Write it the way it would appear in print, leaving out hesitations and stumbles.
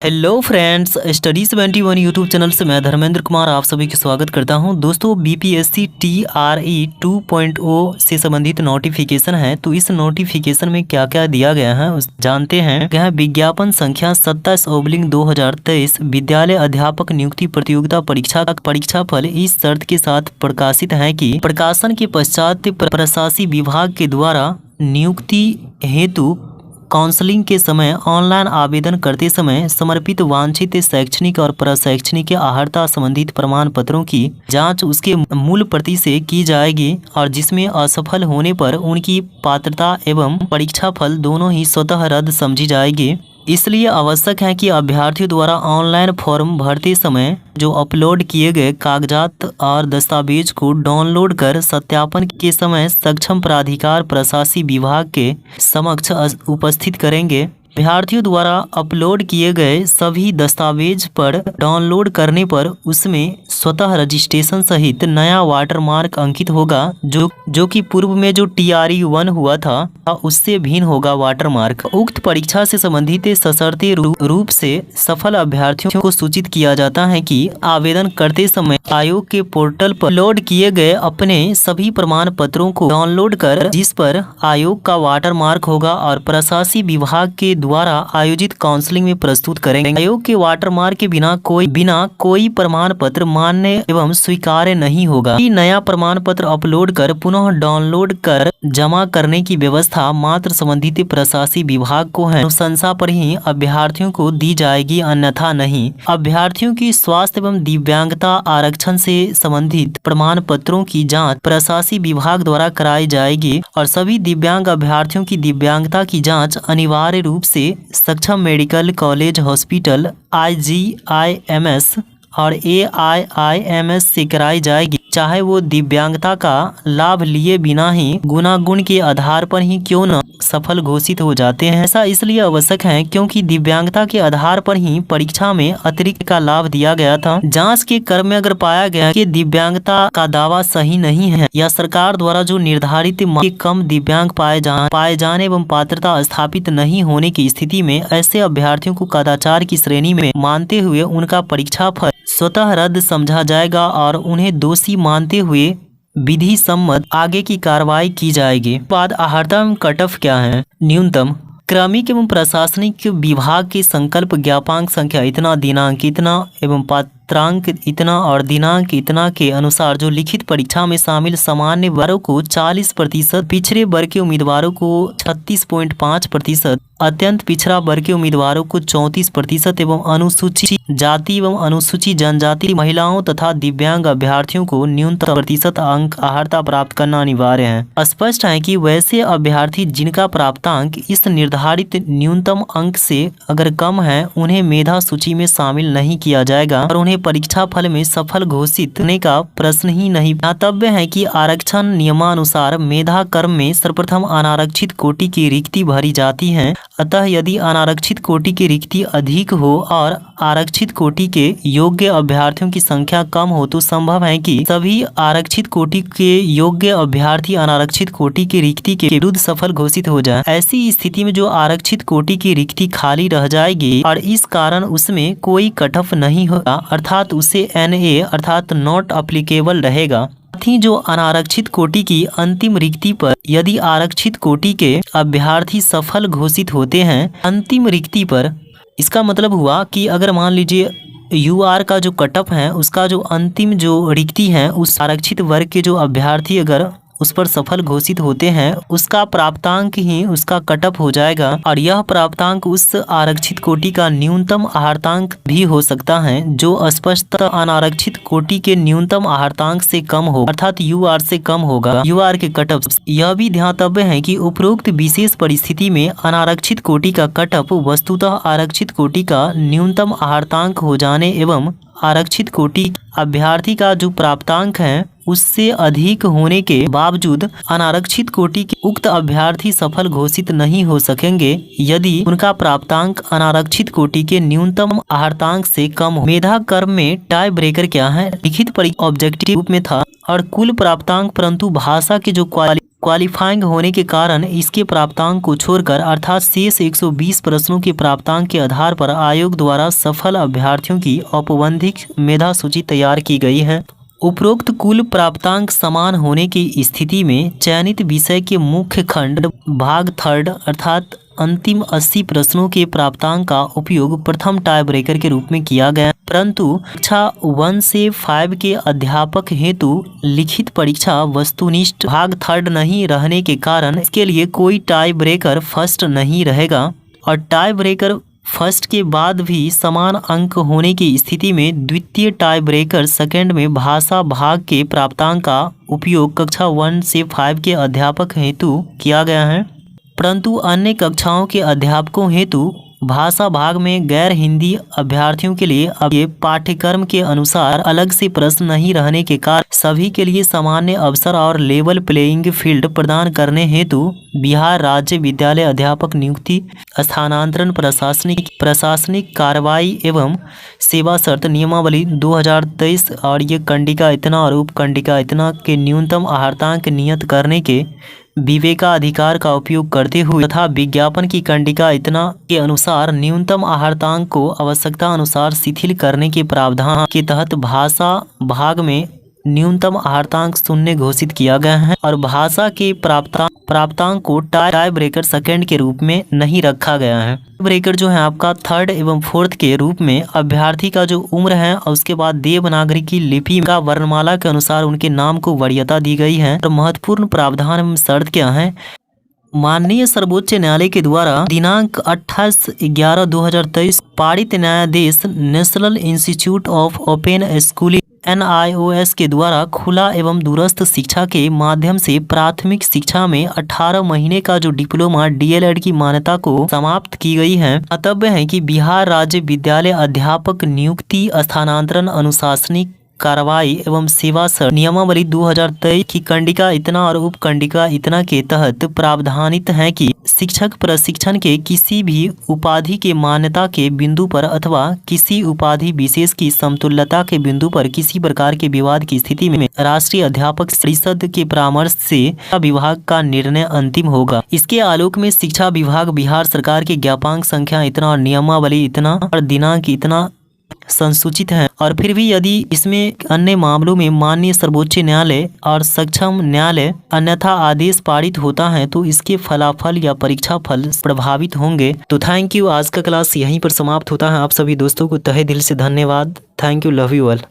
Hello friends, study 71 YouTube channel से मैं धर्मेंद्र कुमार आप सभी का स्वागत करता हूं। दोस्तों, बीपीएससी TRE 2.0 से संबंधित नोटिफिकेशन है। तो इस नोटिफिकेशन में क्या क्या दिया गया है उस जानते हैं। क्या है विज्ञापन संख्या 27/2023 विद्यालय अध्यापक नियुक्ति प्रतियोगिता परीक्षा फल इस शर्त के साथ प्रकाशित है कि प्रकाशन के पश्चात प्रशासनिक विभाग के द्वारा नियुक्ति हेतु काउंसलिंग के समय ऑनलाइन आवेदन करते समय समर्पित वांछित शैक्षणिक और प्रशैक्षणिक अर्हता संबंधित प्रमाण पत्रों की जांच उसके मूल प्रति से की जाएगी और जिसमें असफल होने पर उनकी पात्रता एवं परीक्षा फल दोनों ही स्वतः रद्द समझी जाएगी। इसलिए आवश्यक है कि अभ्यर्थियों द्वारा ऑनलाइन फॉर्म भरते समय जो अपलोड किए गए कागजात और दस्तावेज को डाउनलोड कर सत्यापन के समय सक्षम प्राधिकार प्रशासनिक विभाग के समक्ष उपस्थित करेंगे। अभ्यर्थियों द्वारा अपलोड किए गए सभी दस्तावेज पर डाउनलोड करने पर उसमें स्वतः रजिस्ट्रेशन सहित नया वाटरमार्क अंकित होगा जो कि पूर्व में जो TRE 1 हुआ था उससे भिन्न होगा वाटरमार्क। उक्त परीक्षा से संबंधित सशर्ते रूप से सफल अभ्यर्थियों को सूचित किया जाता है कि आवेदन करते समय आयोग के पोर्टल पर अपलोड किए गए अपने सभी प्रमाण पत्रों को डाउनलोड कर जिस पर आयोग का वाटरमार्क होगा और प्रशासनिक विभाग के द्वारा आयोजित काउंसलिंग में प्रस्तुत करेंगे। आयोग के वाटरमार्क के बिना कोई प्रमाण पत्र मान्य एवं स्वीकार्य नहीं होगा। नया प्रमाण पत्र अपलोड कर पुनः डाउनलोड कर जमा करने की व्यवस्था मात्र संबंधित प्रशासनिक विभाग को है। अनुशंसा पर ही अभ्यर्थियों को दी जाएगी, अन्यथा नहीं। अभ्यर्थियों की स्वास्थ्य एवं दिव्यांगता आरक्षण से संबंधित प्रमाण पत्रों की जाँच प्रशासनिक विभाग द्वारा कराई जाएगी और सभी दिव्यांग अभ्यर्थियों की दिव्यांगता की जाँच अनिवार्य रूप से सक्षम मेडिकल कॉलेज हॉस्पिटल IGIMS और AIIMS से कराई जाएगी, चाहे वो दिव्यांगता का लाभ लिए बिना ही गुणागुण के आधार पर ही क्यों न सफल घोषित हो जाते हैं। ऐसा इसलिए आवश्यक है क्योंकि दिव्यांगता के आधार पर ही परीक्षा में अतिरिक्त का लाभ दिया गया था। जांच के क्रम में अगर पाया गया कि दिव्यांगता का दावा सही नहीं है या सरकार द्वारा जो निर्धारित कम दिव्यांग पाए जाने एवं पात्रता स्थापित नहीं होने की स्थिति में ऐसे अभ्यर्थियों को कदाचार की श्रेणी में मानते हुए उनका परीक्षा फल स्वतः रद्द समझा जाएगा और उन्हें दोषी मानते हुए विधि सम्मत आगे की कार्रवाई की जाएगी। बाद अर्हता एवं कट ऑफ क्या है। न्यूनतम क्रमिक एवं प्रशासनिक विभाग के संकल्प ज्ञापांक संख्या इतना, दिनांक इतना एवं पात्रांक इतना और दिनांक इतना के अनुसार जो लिखित परीक्षा में शामिल सामान्य वर्ग को 40%, पिछड़े वर्ग के उम्मीदवारों को 36.5%, अत्यंत पिछड़ा वर्ग के उम्मीदवारों को 34% एवं अनुसूचित जाति एवं अनुसूचित जनजाति महिलाओं तथा दिव्यांग अभ्यर्थियों को न्यूनतम प्रतिशत अंक अर्हता प्राप्त करना अनिवार्य है। स्पष्ट है कि वैसे अभ्यर्थी जिनका प्राप्तांक इस निर्धारित न्यूनतम अंक से अगर कम है उन्हें मेधा सूची में शामिल नहीं किया जाएगा और उन्हें परीक्षा फल में सफल घोषित करने का प्रश्न ही नहीं। ज्ञातव्य है कि आरक्षण नियमानुसार मेधा क्रम में सर्वप्रथम अनारक्षित कोटि की रिक्ति भरी जाती है। अतः यदि अनारक्षित कोटि की रिक्ति अधिक हो और आरक्षित कोटि के योग्य अभ्यर्थियों की संख्या कम हो तो संभव है कि सभी आरक्षित कोटि के योग्य अभ्यर्थी अनारक्षित कोटि की रिक्ति के विरुद्ध सफल घोषित हो जाए। ऐसी स्थिति में जो आरक्षित कोटि की रिक्ति खाली रह जाएगी और इस कारण उसमें कोई कट ऑफ नहीं होगा, अर्थात उसे NA अर्थात नॉट अप्लीकेबल रहेगा। ही जो अनारक्षित कोटि की अंतिम रिक्ति पर यदि आरक्षित कोटि के अभ्यर्थी सफल घोषित होते हैं अंतिम रिक्ति पर, इसका मतलब हुआ कि अगर मान लीजिए UR का जो कट ऑफ है उसका जो अंतिम जो रिक्ति है उस आरक्षित वर्ग के जो अभ्यर्थी अगर उस पर सफल घोषित होते हैं उसका प्राप्तांक ही उसका कट ऑफ हो जाएगा और यह प्राप्तांक उस आरक्षित कोटि का न्यूनतम अर्हतांक भी हो सकता है जो स्पष्ट अनारक्षित कोटि के न्यूनतम अर्हतांक से कम हो अर्थात UR से कम होगा। UR के कट ऑफ यह भी ध्यातव्य है कि उपरोक्त विशेष परिस्थिति में अनारक्षित कोटि का कट ऑफ वस्तुतः आरक्षित कोटि का न्यूनतम अर्हतांक हो जाने एवं आरक्षित कोटि अभ्यर्थी का जो प्राप्तांक है उससे अधिक होने के बावजूद अनारक्षित कोटि के उक्त अभ्यर्थी सफल घोषित नहीं हो सकेंगे यदि उनका प्राप्तांक अनारक्षित कोटि के न्यूनतम अर्हतांक से कम हो। मेधा क्रम में टाई ब्रेकर क्या है। लिखित परीक्षा ऑब्जेक्टिव रूप में था और कुल प्राप्तांक परंतु भाषा के जो क्वालिफाइंग होने के कारण इसके प्राप्तांक को छोड़कर अर्थात शेष 120 प्रश्नों के प्राप्तांक के आधार पर आयोग द्वारा सफल अभ्यर्थियों की औपबंधिक मेधा सूची तैयार की गई है। उपरोक्त कुल प्राप्तांक समान होने की स्थिति में चयनित विषय के मुख्य खंड भाग थर्ड अर्थात अंतिम 80 प्रश्नों के प्राप्तांक का उपयोग प्रथम टाई ब्रेकर के रूप में किया गया, परंतु कक्षा 1 से 5 के अध्यापक हेतु लिखित परीक्षा वस्तुनिष्ठ भाग थर्ड नहीं रहने के कारण इसके लिए कोई टाई ब्रेकर फर्स्ट नहीं रहेगा और टाई ब्रेकर फर्स्ट के बाद भी समान अंक होने की स्थिति में द्वितीय टाई ब्रेकर सेकंड में भाषा भाग के प्राप्तांक का उपयोग कक्षा 1 से 5 के अध्यापक हेतु किया गया है, परंतु अन्य कक्षाओं के अध्यापकों हेतु भाषा भाग में गैर हिंदी अभ्यर्थियों के लिए अब ये पाठ्यक्रम के अनुसार अलग से प्रश्न नहीं रहने के कारण सभी के लिए सामान्य अवसर और लेवल प्लेइंग फील्ड प्रदान करने हेतु बिहार राज्य विद्यालय अध्यापक नियुक्ति स्थानांतरण प्रशासनिक कार्रवाई एवं सेवा शर्त नियमावली 2023 और ये कंडिका इतना और उपकंडिका इतना के न्यूनतम आहार्तांक नियत करने के विवेकाधिकार का उपयोग करते हुए तथा विज्ञापन की कंडिका इतना के अनुसार न्यूनतम आहार्तांक को आवश्यकता अनुसार शिथिल करने के प्रावधान के तहत भाषा भाग में न्यूनतम आहार्तांक 0 घोषित किया गया है और भाषा के प्राप्तांक को टाई ब्रेकर सेकंड के रूप में नहीं रखा गया है। ब्रेकर जो है आपका थर्ड एवं फोर्थ के रूप में अभ्यर्थी का जो उम्र है और उसके बाद देवनागरी की लिपि का वर्णमाला के अनुसार उनके नाम को वरीयता दी गई है। और महत्वपूर्ण प्रावधान एवं शर्त क्या है? माननीय सर्वोच्च न्यायालय के द्वारा दिनांक 28/11/2023 पारित न्यायाधीश national institute of open schooling NIOS के द्वारा खुला एवं दूरस्थ शिक्षा के माध्यम से प्राथमिक शिक्षा में 18 महीने का जो डिप्लोमा DLED की मान्यता को समाप्त की गई है। कर्तव्य है कि बिहार राज्य विद्यालय अध्यापक नियुक्ति स्थानांतरण अनुशासनिक कार्रवाई एवं सेवा शर्त नियमावली 2023 की कंडिका इतना और उपकंडिका इतना के तहत प्रावधानित है कि शिक्षक प्रशिक्षण के किसी भी उपाधि के मान्यता के बिंदु पर अथवा किसी उपाधि विशेष की समतुल्यता के बिंदु पर किसी प्रकार के विवाद की स्थिति में राष्ट्रीय अध्यापक परिषद के परामर्श से शिक्षा विभाग का निर्णय अंतिम होगा। इसके आलोक में शिक्षा विभाग बिहार सरकार के ज्ञापांक संख्या इतना और नियमावली इतना और दिनांक इतना संसूचित है और फिर भी यदि इसमें अन्य मामलों में माननीय सर्वोच्च न्यायालय और सक्षम न्यायालय अन्यथा आदेश पारित होता है तो इसके फलाफल या परीक्षा फल प्रभावित होंगे। तो थैंक यू। आज का क्लास यहीं पर समाप्त होता है। आप सभी दोस्तों को तहे दिल से धन्यवाद। Thank you. Love you all.